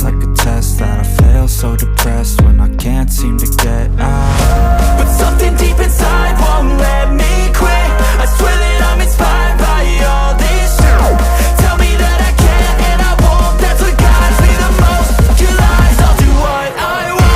it's like a test that I fail. So depressed when I can't seem to get out. But something deep inside won't let me quit. I swear that I'm inspired by all this shit. Tell me that I can and I won't. That's what guides me the most. Your lies, I'll do what I want.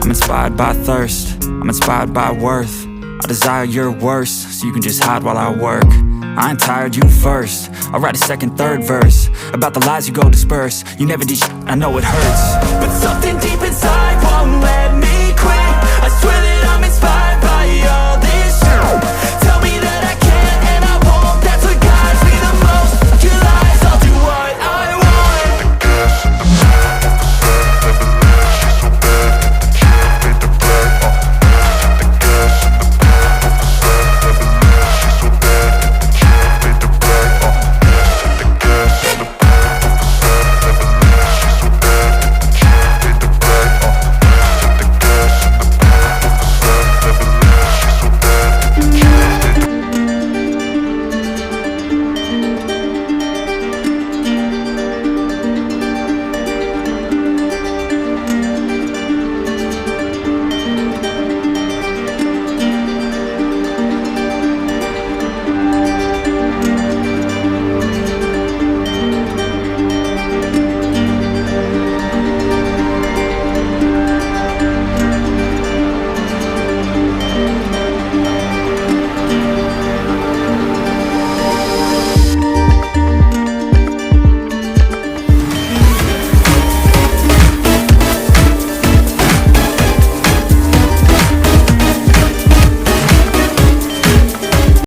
I'm inspired by thirst, I'm inspired by worth. I desire your worst, so you can just hide while I work. I ain't tired, you first. I'll write a second, third verse about the lies you go disperse. You never did shit, I know it hurts. But something deep inside won't let